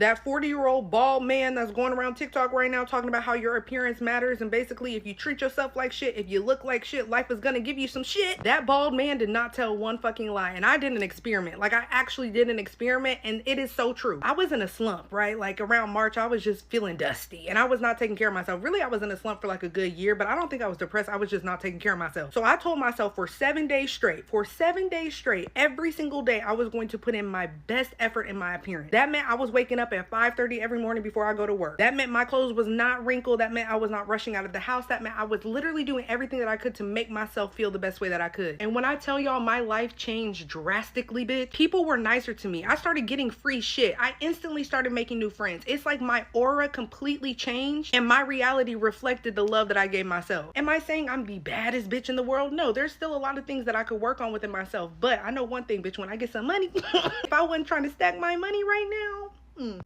that 40-year-old bald man that's going around TikTok right now talking about how your appearance matters, and basically if you treat yourself like shit, if you look like shit, life is gonna give you some shit. That bald man did not tell one fucking lie, and I did an experiment. Like, I actually did an experiment, and it is so true. I was in a slump, right? Like around March, I was just feeling dusty, and I was not taking care of myself. Really, I was in a slump for like a good year, but I don't think I was depressed. I was just not taking care of myself. So I told myself for 7 days straight, every single day, I was going to put in my best effort in my appearance. That meant I was waking up at 5:30 every morning before I go to work. That meant my clothes was not wrinkled. That meant I was not rushing out of the house. That meant I was literally doing everything that I could to make myself feel the best way that I could. And when I tell y'all my life changed drastically, bitch, people were nicer to me. I started getting free shit. I instantly started making new friends. It's like my aura completely changed, and my reality reflected the love that I gave myself. Am I saying I'm the baddest bitch in the world? No, there's still a lot of things that I could work on within myself, but I know one thing, bitch, when I get some money, if I wasn't trying to stack my money right now.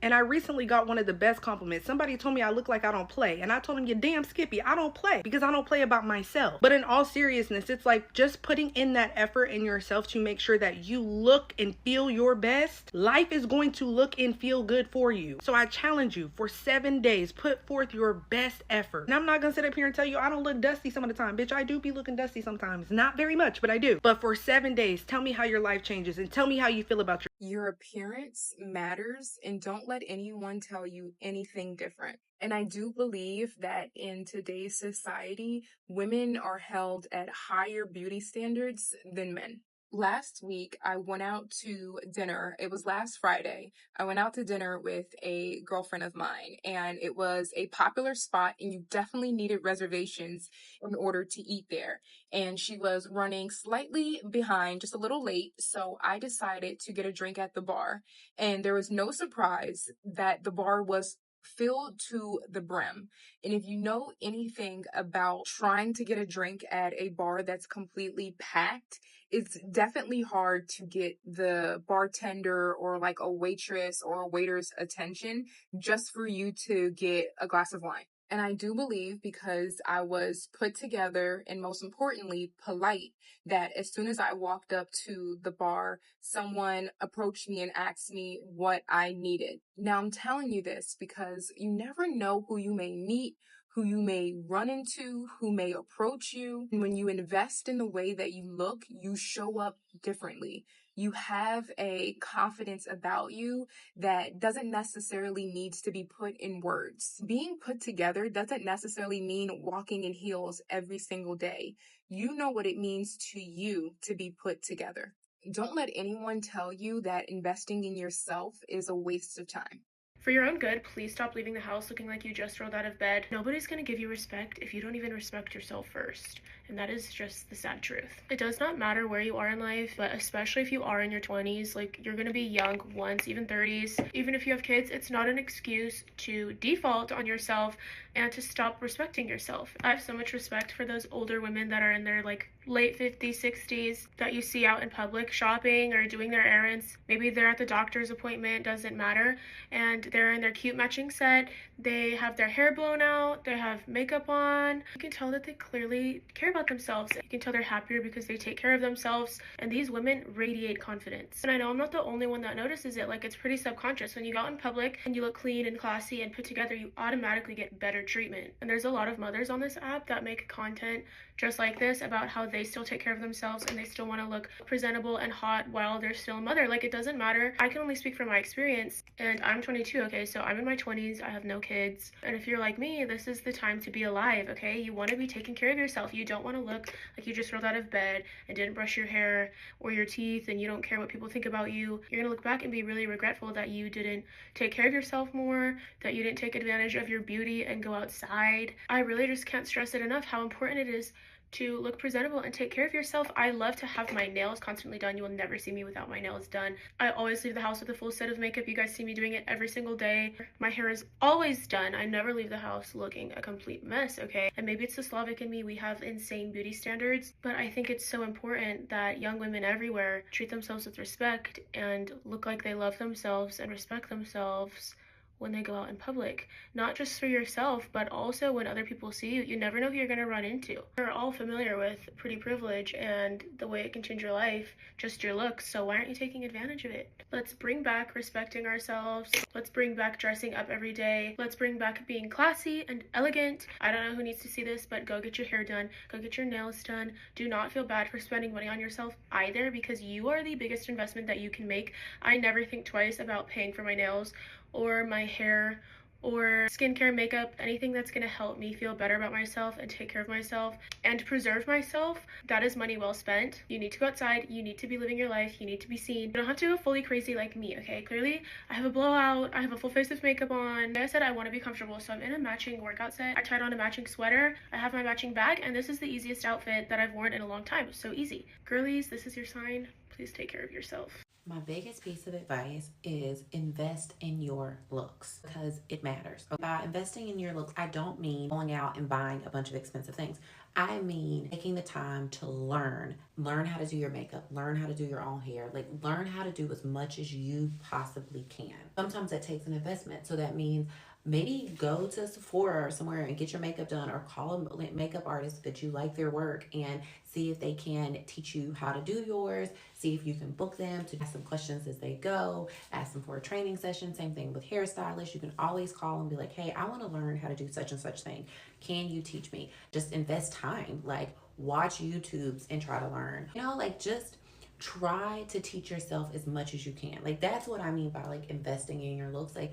And I recently got one of the best compliments. Somebody told me I look like I don't play, and I told them, you damn Skippy, I don't play because I don't play about myself. But in all seriousness, it's like just putting in that effort in yourself to make sure that you look and feel your best. Life is going to look and feel good for you. So I challenge you, for 7 days, put forth your best effort. Now, I'm not gonna sit up here and tell you I don't look dusty some of the time. Bitch, I do be looking dusty sometimes. Not very much, but I do. But for 7 days, tell me how your life changes, and tell me how you feel about your appearance matters, and don't let anyone tell you anything different. And I do believe that in today's society, women are held at higher beauty standards than men. Last week, I went out to dinner. It was last Friday. I went out to dinner with a girlfriend of mine, and it was a popular spot, and you definitely needed reservations in order to eat there. And she was running slightly behind, just a little late. So I decided to get a drink at the bar. And there was no surprise that the bar was filled to the brim. And if you know anything about trying to get a drink at a bar that's completely packed, it's definitely hard to get the bartender or like a waitress or a waiter's attention just for you to get a glass of wine. And I do believe, because I was put together and most importantly, polite, that as soon as I walked up to the bar, someone approached me and asked me what I needed. Now, I'm telling you this because you never know who you may meet, who you may run into, who may approach you. And when you invest in the way that you look, you show up differently. You have a confidence about you that doesn't necessarily needs to be put in words. Being put together doesn't necessarily mean walking in heels every single day. You know what it means to you to be put together. Don't let anyone tell you that investing in yourself is a waste of time. For your own good, please stop leaving the house looking like you just rolled out of bed. Nobody's going to give you respect if you don't even respect yourself first. And that is just the sad truth. It does not matter where you are in life, but especially if you are in your 20s, like you're going to be young once, even 30s. Even if you have kids, it's not an excuse to default on yourself and to stop respecting yourself. I have so much respect for those older women that are in their like late 50s, 60s that you see out in public shopping or doing their errands. Maybe they're at the doctor's appointment, doesn't matter. And they're in their cute matching set. They have their hair blown out. They have makeup on. You can tell that they clearly care about themselves. You can tell they're happier because they take care of themselves. And these women radiate confidence. And I know I'm not the only one that notices it. Like, it's pretty subconscious. When you go out in public and you look clean and classy and put together, you automatically get better treatment. And there's a lot of mothers on this app that make content just like this about how they still take care of themselves and they still want to look presentable and hot while they're still a mother. Like, it doesn't matter. I can only speak from my experience, and I'm 22, okay? So I'm in my 20s. I have no kids. And if you're like me, this is the time to be alive, okay? You want to be taking care of yourself. You don't want to look like you just rolled out of bed and didn't brush your hair or your teeth and you don't care what people think about you. You're going to look back and be really regretful that you didn't take care of yourself more, that you didn't take advantage of your beauty and go outside. I really just can't stress it enough how important it is to look presentable and take care of yourself. I love to have my nails constantly done. You will never see me without my nails done. I always leave the house with a full set of makeup. You guys see me doing it every single day. My hair is always done. I never leave the house looking a complete mess, okay? And maybe it's the Slavic in me. We have insane beauty standards, but I think it's so important that young women everywhere treat themselves with respect and look like they love themselves and respect themselves when they go out in public, not just for yourself, but also when other people see you. You never know who you're going to run into. We're all familiar with pretty privilege and the way it can change your life, just your looks, so why aren't you taking advantage of it? Let's bring back respecting ourselves. Let's bring back dressing up every day. Let's bring back being classy and elegant. I don't know who needs to see this, but go get your hair done, go get your nails done. Do not feel bad for spending money on yourself either, because you are the biggest investment that you can make. I never think twice about paying for my nails or my hair or skincare, makeup, anything that's going to help me feel better about myself and take care of myself and preserve myself. That is money well spent. You need to go outside, you need to be living your life, you need to be seen. You don't have to go fully crazy like me, okay? Clearly I have a blowout, I have a full face of makeup on. Like I said, I want to be comfortable, so I'm in a matching workout set. I tried on a matching sweater, I have my matching bag, and this is the easiest outfit that I've worn in a long time. So easy. Girlies, this is your sign. Please take care of yourself. My biggest piece of advice is invest in your looks because it matters. By investing in your looks, I don't mean going out and buying a bunch of expensive things. I mean taking the time to learn how to do your makeup, learn how to do your own hair, like learn how to do as much as you possibly can. Sometimes that takes an investment. So that means maybe go to Sephora or somewhere and get your makeup done, or call a makeup artist that you like their work and see if they can teach you how to do yours. See if you can book them to ask some questions as they go, ask them for a training session. Same thing with hairstylists. You can always call and be like, hey, I want to learn how to do such and such thing. Can you teach me? Just invest time, like watch YouTubes and try to learn. Like just try to teach yourself as much as you can. Like that's what I mean by like investing in your looks. Like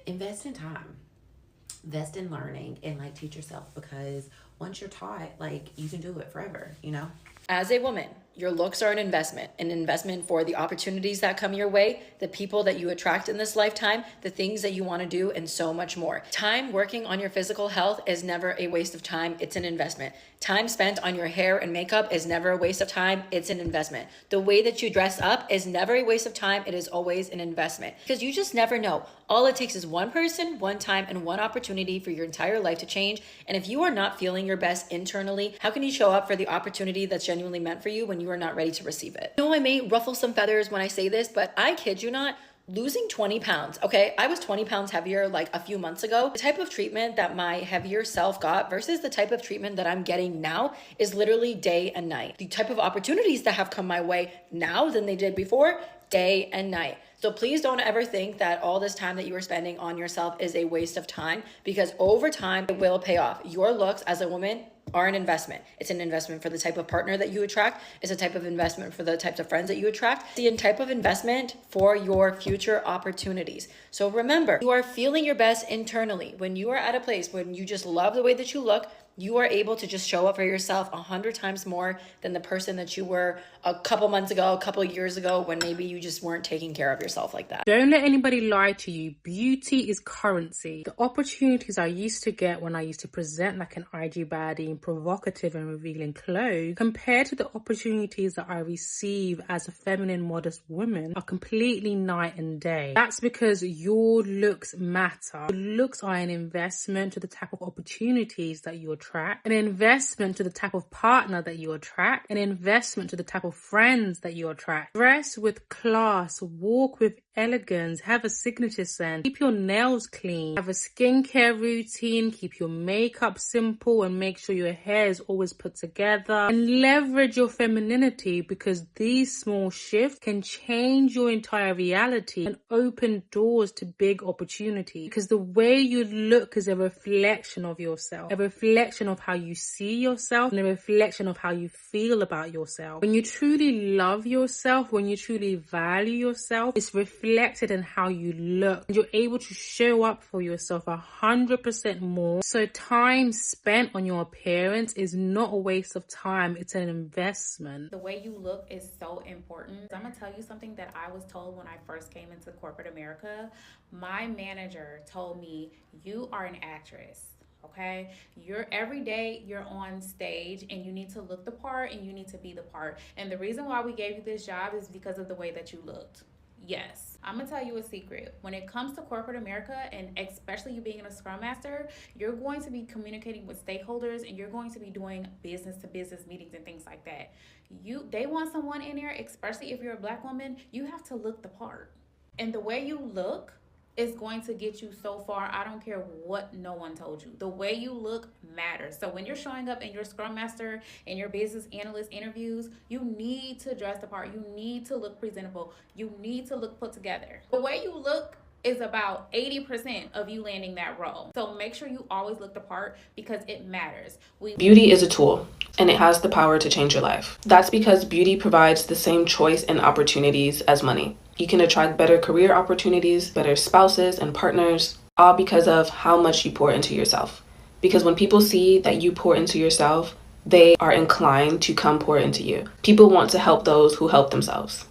invest in time, invest in learning, and like teach yourself, because once you're taught, like you can do it forever. As a woman, your looks are an investment for the opportunities that come your way, the people that you attract in this lifetime, the things that you want to do, and so much more. Time working on your physical health is never a waste of time. It's an investment. Time spent on your hair and makeup is never a waste of time. It's an investment. The way that you dress up is never a waste of time. It is always an investment, because you just never know. All it takes is one person, one time, and one opportunity for your entire life to change. And if you are not feeling your best internally, how can you show up for the opportunity that's genuinely meant for you when you are not ready to receive it? I know I may ruffle some feathers when I say this, but I kid you not, losing 20 pounds. Okay, I was 20 pounds heavier like a few months ago. The type of treatment that my heavier self got versus the type of treatment that I'm getting now is literally day and night. The type of opportunities that have come my way now than they did before, day and night. So please don't ever think that all this time that you are spending on yourself is a waste of time, because over time it will pay off. Your looks as a woman are an investment. It's an investment for the type of partner that you attract. It's a type of investment for the types of friends that you attract. It's a type of investment for your future opportunities. So remember, you are feeling your best internally. When you are at a place when you just love the way that you look, you are able to just show up for yourself 100 times more than the person that you were a couple months ago, a couple years ago, when maybe you just weren't taking care of yourself like that. Don't let anybody lie to you. Beauty is currency. The opportunities I used to get when I used to present like an IG baddie in provocative and revealing clothes, compared to the opportunities that I receive as a feminine, modest woman, are completely night and day. That's because your looks matter. Your looks are an investment to the type of opportunities that you attract, an investment to the type of partner that you attract, an investment to the type of friends that you attract. Dress with class, walk with elegance, have a signature scent, keep your nails clean, have a skincare routine, keep your makeup simple, and make sure your hair is always put together, and leverage your femininity, because these small shifts can change your entire reality and open doors to big opportunities, because the way you look is a reflection of yourself, a reflection of how you see yourself, and a reflection of how you feel about yourself. When you truly love yourself, when you truly value yourself, it's reflected in how you look, and you're able to show up for yourself 100% more. So time spent on your appearance is not a waste of time, it's an investment. The way you look is so important. I'm gonna tell you something that I was told when I first came into corporate America. My manager told me, you are an actress. Okay, every day you're on stage and you need to look the part and you need to be the part. And the reason why we gave you this job is because of the way that you looked. Yes, I'm gonna tell you a secret. When it comes to corporate America, and especially you being a Scrum Master, you're going to be communicating with stakeholders and you're going to be doing business to business meetings and things like that. They want someone in there, especially if you're a Black woman, you have to look the part. And the way you look is going to get you so far. I don't care what no one told you. The way you look matters. So when you're showing up in your Scrum Master and your business analyst interviews, you need to dress the part. You need to look presentable. You need to look put together. The way you look is about 80% of you landing that role. So make sure you always look the part because it matters. Beauty is a tool and it has the power to change your life. That's because beauty provides the same choice and opportunities as money. You can attract better career opportunities, better spouses and partners, all because of how much you pour into yourself. Because when people see that you pour into yourself, they are inclined to come pour into you. People want to help those who help themselves.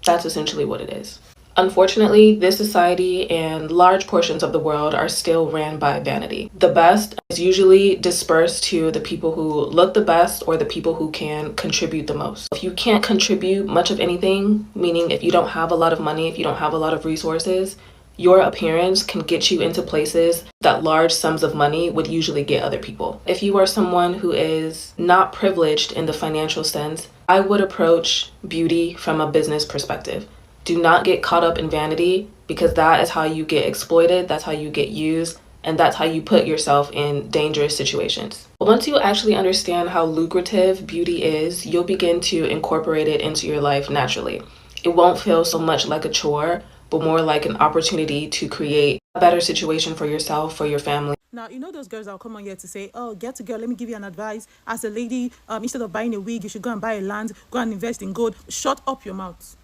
That's essentially what it is. Unfortunately, this society and large portions of the world are still ran by vanity. The best is usually dispersed to the people who look the best or the people who can contribute the most. If you can't contribute much of anything, meaning if you don't have a lot of money, if you don't have a lot of resources, your appearance can get you into places that large sums of money would usually get other people. If you are someone who is not privileged in the financial sense, I would approach beauty from a business perspective. Do not get caught up in vanity because that is how you get exploited, that's how you get used, and that's how you put yourself in dangerous situations. Once you actually understand how lucrative beauty is, you'll begin to incorporate it into your life naturally. It won't feel so much like a chore, but more like an opportunity to create a better situation for yourself, for your family. Now, you know those girls that will come on here to say, oh, get a girl, let me give you an advice. As a lady, instead of buying a wig, you should go and buy a land, go and invest in gold. Shut up your mouth.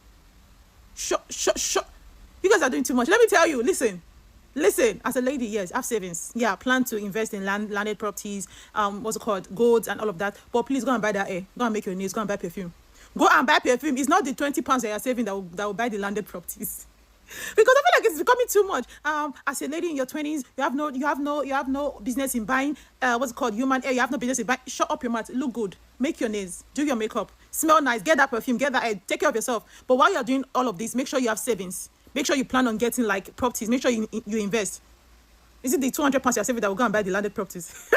Shut. You guys are doing too much. Let me tell you, listen. As a lady, yes, have savings. Yeah, plan to invest in landed properties, what's it called, golds and all of that. But please go and buy that hair. Go and make your nails. Go and buy perfume. Go and buy perfume. It's not the 20 pounds that you're saving that will buy the landed properties. Because I feel like it's becoming too much. As a lady in your 20s, you have no business in buying what's it called, human hair. You have no business in buying. Shut up your mouth. Look good. Make your nails. Do your makeup. Smell nice. Get that perfume. Get that hair. Take care of yourself. But while you're doing all of this, make sure you have savings. Make sure you plan on getting like properties. Make sure you invest. Is it the 200 pounds you're saving that will go and buy the landed properties?